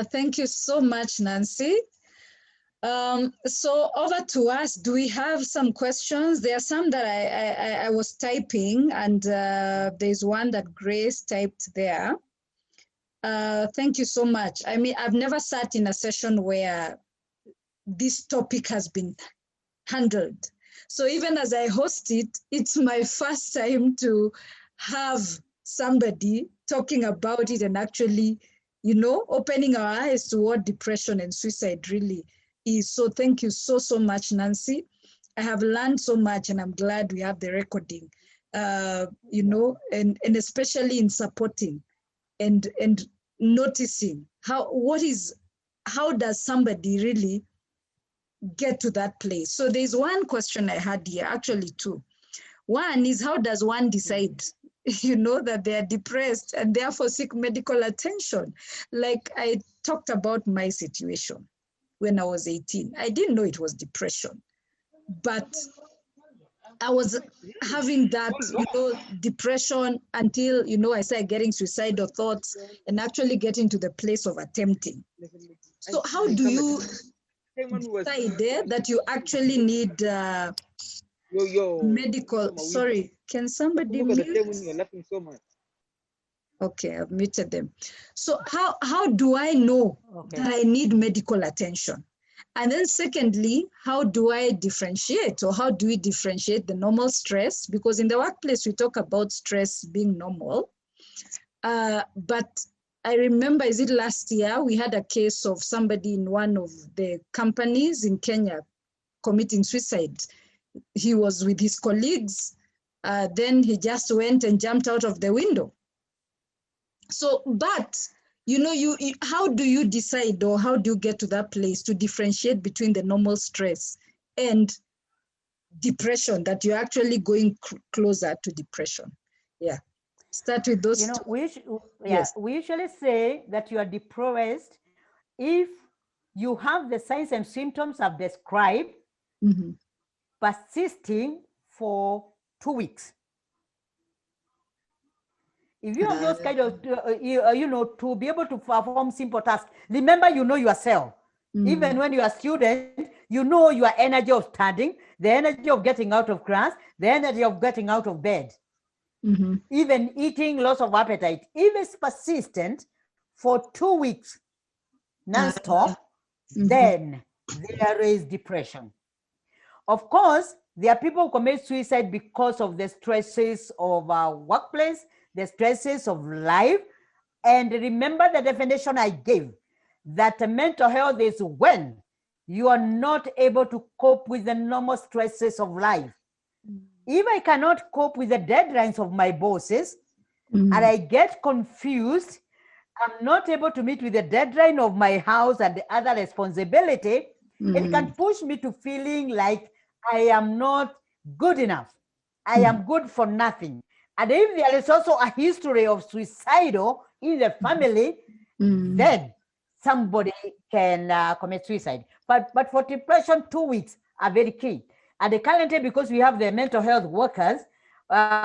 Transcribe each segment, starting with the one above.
Thank you so much, Nancy. So over to us. Do we have some questions? There are some that I was typing, and there's one that Grace typed there. Thank you so much. I mean, I've never sat in a session where this topic has been handled. So even as I host it, it's my first time to have somebody talking about it and actually, you know, opening our eyes to what depression and suicide really is. So thank you so much, Nancy. I have learned so much, and I'm glad we have the recording, you know, and especially in supporting and noticing how does somebody really get to that place. So there's one question I had here, actually two. One is, how does one decide, you know, that they are depressed and therefore seek medical attention? Like I talked about my situation when I was 18. I didn't know it was depression, but I was having that, you know, depression until, you know, I started getting suicidal thoughts and actually getting to the place of attempting. So how do you decide there that you actually need medical? Sorry, can somebody mute? Okay, I've muted them. So how do I know that I need medical attention? And then secondly, how do I differentiate, or how do we differentiate the normal stress? Because in the workplace, we talk about stress being normal. But I remember, is it last year, we had a case of somebody in one of the companies in Kenya committing suicide. He was with his colleagues. Then he just went and jumped out of the window. So, but you know, how do you decide, or how do you get to that place to differentiate between the normal stress and depression, that you're actually going closer to depression? Yeah, start with those. You know, we usually say that you are depressed if you have the signs and symptoms I've described persisting for 2 weeks. If you have those kind of, you know, to be able to perform simple tasks, remember, you know yourself. Even when you are a student, you know your energy of studying, the energy of getting out of class, the energy of getting out of bed. Even eating, loss of appetite. If it's persistent for 2 weeks, non-stop, then there is depression. Of course, there are people who commit suicide because of the stresses of our workplace, the stresses of life. And remember the definition I gave, that mental health is when you are not able to cope with the normal stresses of life. If I cannot cope with the deadlines of my bosses, and I get confused, I'm not able to meet with the deadline of my house and the other responsibility, it can push me to feeling like I am not good enough. I am good for nothing. And if there is also a history of suicidal in the family, then somebody can commit suicide. But for depression, 2 weeks are very key. And currently, because we have the mental health workers,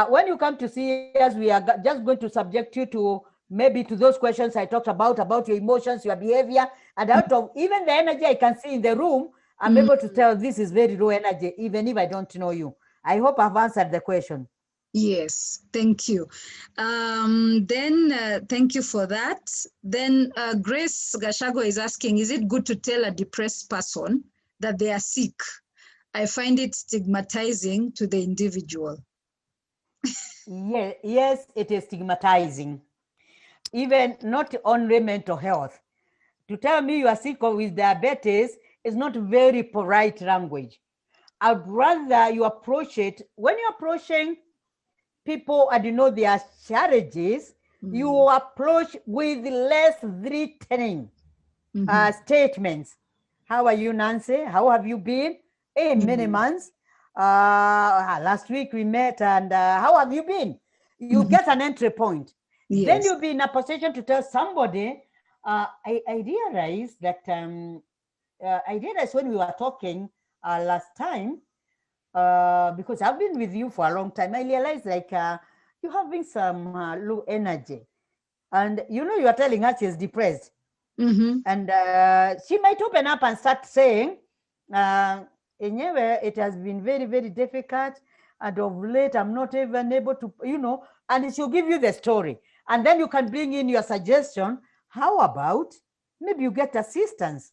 when you come to see us, we are just going to subject you to maybe to those questions I talked about your emotions, your behavior, and out of even the energy I can see in the room, I'm able to tell this is very low energy, even if I don't know you. I hope I've answered the question. Yes, thank you. Thank you for that. Then Grace Gashago is asking, is it good to tell a depressed person that they are sick? I find it stigmatizing to the individual. Yes, it is stigmatizing. Even not only mental health. To tell me you are sick with diabetes is not very polite language. I'd rather you approach it, when you're approaching people and you know their challenges, you approach with less threatening statements. How are you, Nancy? How have you been? Hey, many months. Last week we met, and how have you been? You get an entry point. Yes. Then you'll be in a position to tell somebody, I realized that, I realized when we were talking last time, because I've been with you for a long time, I realized like you're having some low energy. And you know, you are telling us she's depressed. And she might open up and start saying, it has been very, very difficult. And of late, I'm not even able to, and she'll give you the story. And then you can bring in your suggestion. How about maybe you get assistance?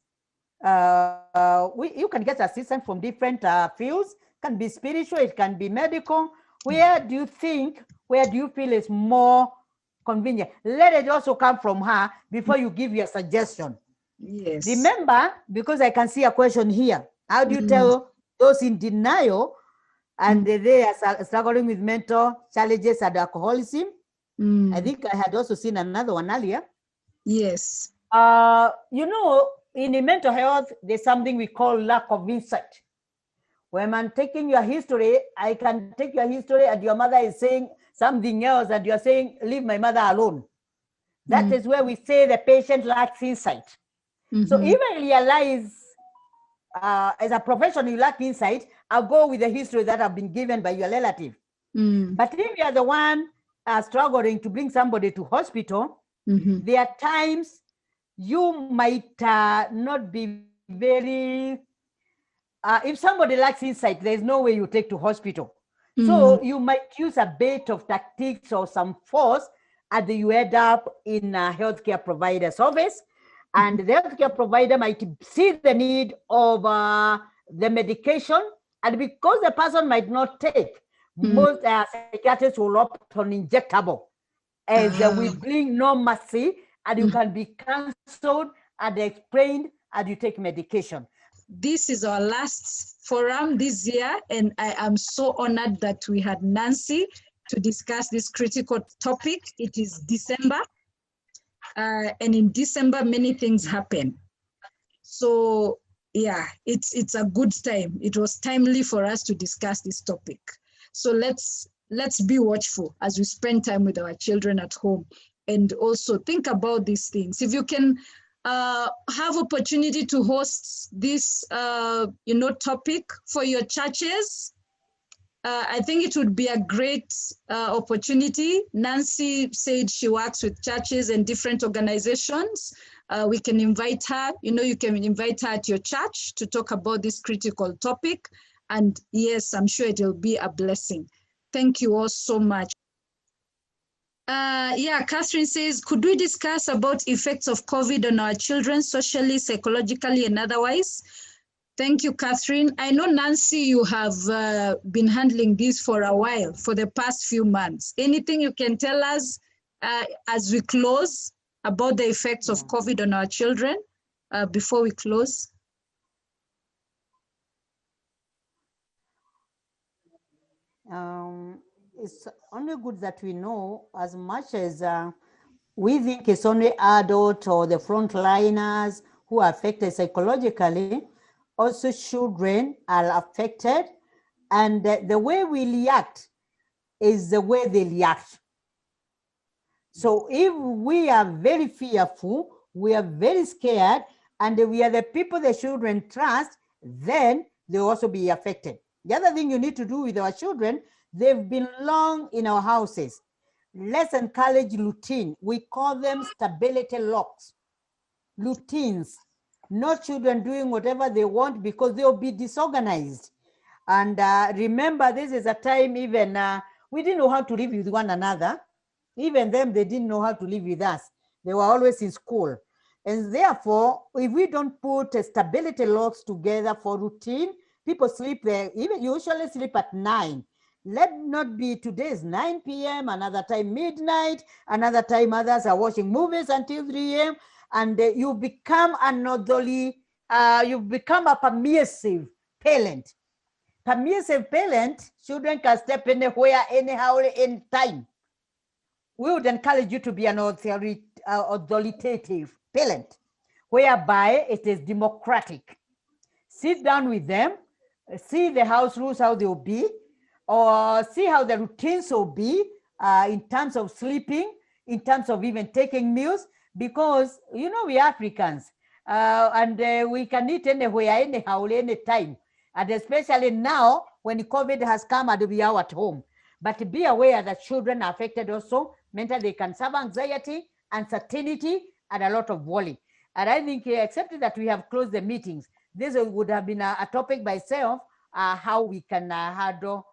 You can get assistance from different fields. It can be spiritual, it can be medical. Where do you feel is more convenient? Let it also come from her before you give your suggestion. Yes. Remember, because I can see a question here. How do you tell those in denial and they are struggling with mental challenges and alcoholism? I think I had also seen another one earlier. Yes. In the mental health, there's something we call lack of insight. When I'm taking your history, I can take your history and your mother is saying something else and you're saying, leave my mother alone. That is where we say the patient lacks insight. So if I realize as a professional you lack insight, I'll go with the history that have been given by your relative. But if you're the one struggling to bring somebody to hospital, there are times you might not be very, if somebody lacks insight, there's no way you take to hospital. So you might use a bit of tactics or some force, and you end up in a healthcare provider's office, and the healthcare provider might see the need of the medication, and because the person might not take, most psychiatrists will opt on injectable, as we bring no mercy, and you can be cancelled and explained, and you take medication. This is our last forum this year, and I am so honored that we had Nancy to discuss this critical topic. It is December, and in December, many things happen. So yeah, it's a good time. It was timely for us to discuss this topic. So let's be watchful as we spend time with our children at home, and also think about these things. If you can have opportunity to host this topic for your churches, I think it would be a great opportunity. Nancy said she works with churches and different organizations. We can invite her, you can invite her at your church to talk about this critical topic. And yes, I'm sure it will be a blessing. Thank you all so much. Catherine says, could we discuss about effects of COVID on our children, socially, psychologically, and otherwise? Thank you, Catherine. I know, Nancy, you have been handling this for a while, for the past few months. Anything you can tell us as we close about the effects of COVID on our children before we close? It's only good that we know, as much as we think it's only adults or the frontliners who are affected psychologically, also children are affected, and the way we react is the way they react. So if we are very fearful, we are very scared, and we are the people the children trust, then they'll also be affected. The other thing you need to do with our children, they've been long in our houses. Let's encourage routine. We call them stability locks. Routines. Not children doing whatever they want because they'll be disorganized. And remember, this is a time even we didn't know how to live with one another. Even them, they didn't know how to live with us. They were always in school. And therefore, if we don't put stability locks together for routine, people sleep there, even usually sleep at 9. Let not be today's 9 p.m., another time midnight, another time others are watching movies until 3 a.m. And you become an orderly, you become a permissive parent. Permissive parent, children can step anywhere, anyhow, anytime. We would encourage you to be an authoritative parent, whereby it is democratic. Sit down with them, see the house rules, how they'll be, or see how the routines will be in terms of sleeping, in terms of even taking meals, because, we Africans, and we can eat anywhere, anyhow, anytime. And especially now, when COVID has come and we are at home. But be aware that children are affected also. Mentally, they can suffer anxiety, uncertainty, and a lot of worry. And I think, except that we have closed the meetings, this would have been a topic by itself, how we can handle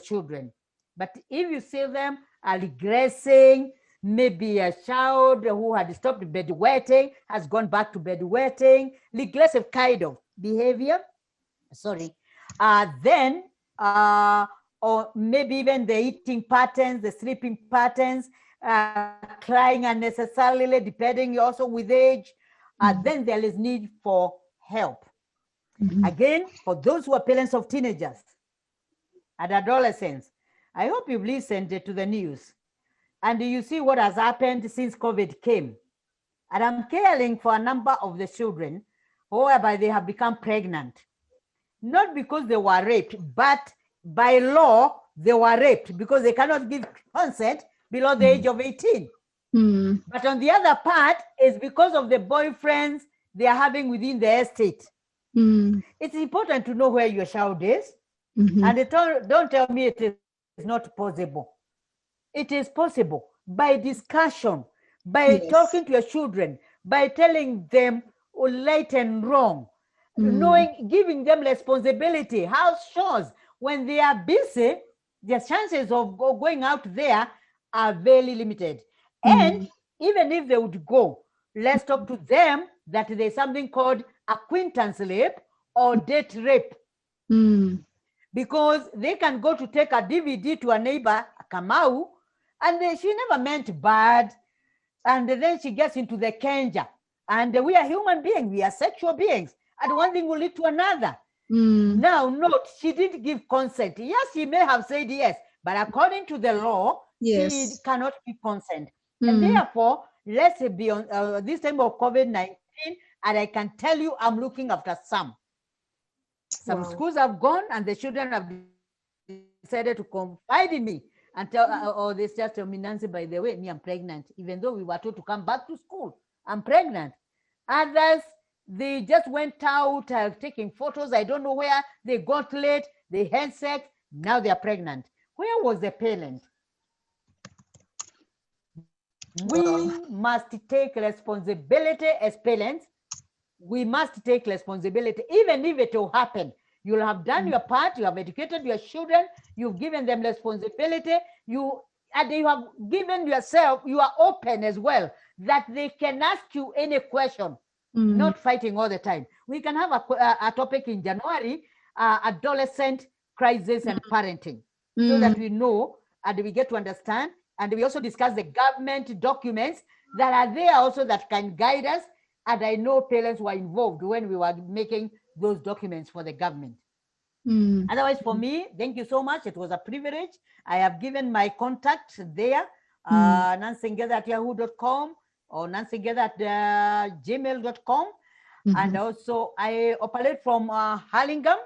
children. But if you see them regressing, maybe a child who had stopped bedwetting has gone back to bedwetting, regressive kind of behavior, then or maybe even the eating patterns, the sleeping patterns, crying unnecessarily, depending also with age, then there is need for help. Again, for those who are parents of teenagers and adolescents, I hope you've listened to the news and you see what has happened since COVID came. And I'm caring for a number of the children whereby they have become pregnant, not because they were raped, but by law, they were raped because they cannot give consent below the age of 18. But on the other part, is because of the boyfriends they are having within the estate. It's important to know where your child is. And don't tell me it is not possible. It is possible by discussion, by talking to your children, by telling them right and wrong, knowing, giving them responsibility. House chores, when they are busy, their chances of going out there are very limited. And even if they would go, let's talk to them that there's something called acquaintance rape or date rape. Because they can go to take a DVD to a neighbor, a Kamau, and she never meant bad. And then she gets into the kenja. And we are human beings, we are sexual beings. And one thing will lead to another. Now, note, she didn't give consent. Yes, she may have said yes, but according to the law, she cannot give consent. And therefore, let's be on this time of COVID-19, and I can tell you, I'm looking after some. Some schools have gone, and the children have decided to confide in me and tell, or they just tell me, Nancy, by the way, me, I'm pregnant, even though we were told to come back to school. I'm pregnant. Others, they just went out taking photos. I don't know where they got late, they had sex, now they're pregnant. Where was the parent? We must take responsibility as parents. We must take responsibility, even if it will happen. You'll have done your part, you have educated your children, you've given them responsibility, you have given yourself, you are open as well, that they can ask you any question, not fighting all the time. We can have a topic in January, adolescent crisis and parenting, so that we know and we get to understand, and we also discuss the government documents that are there also that can guide us. And I know parents were involved when we were making those documents for the government. Otherwise, for me, thank you so much. It was a privilege. I have given my contact there, Nancy Ngetha at yahoo.com or Nancy Ngetha at gmail.com. And also, I operate from Hurlingham.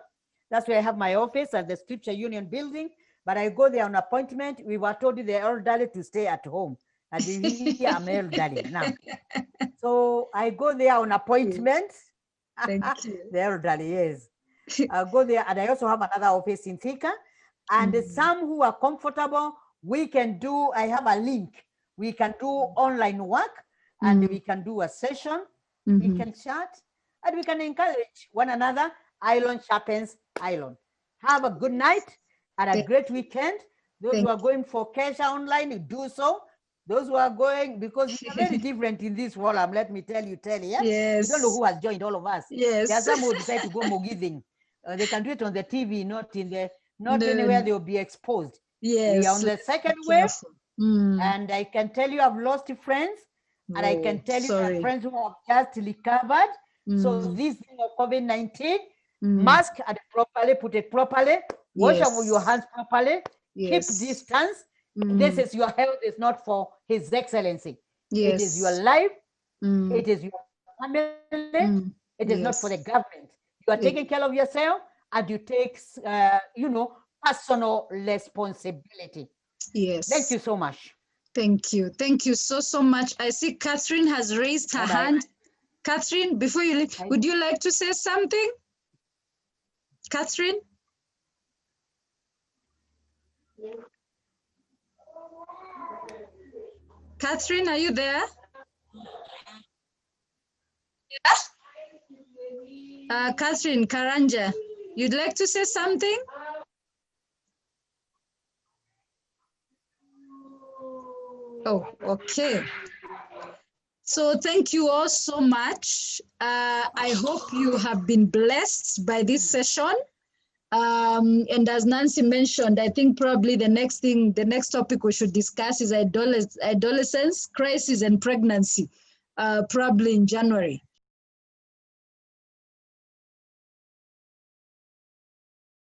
That's where I have my office at the Scripture Union building. But I go there on appointment. We were told the elderly to stay at home. And here I'm elderly now. So I go there on appointment. Thank you. The elderly, yes. I go there, and I also have another office in Thika. And some who are comfortable, we can do, I have a link. We can do online work, and we can do a session. We can chat, and we can encourage one another. Iron sharpens iron. Have a good night and a great weekend. Those who are going for Kesha online, do so. Those who are going, because we are very different in this world, let me tell you, yeah? Yes. We don't know who has joined all of us. Yes. There are some who decide to go Mogithing. They can do it on the TV, not anywhere they will be exposed. Yes. We are on the second wave, and I can tell you I've lost friends, and I can tell you that friends who have just recovered. So this thing of COVID-19, mask it properly, put it properly, wash your hands properly, keep distance. This is your health, is not for His Excellency. It is your life, it is your family, it is not for the government. You are taking care of yourself, and you take, personal responsibility. Yes. Thank you so much. Thank you. Thank you so much. I see Catherine has raised her hand. Catherine, before you leave, would you like to say something? Catherine? Catherine, are you there? Catherine Karanja, you'd like to say something? Oh, okay. So thank you all so much. I hope you have been blessed by this session. And as Nancy mentioned, I think probably the next topic we should discuss is adolescence, crisis, and pregnancy, probably in January.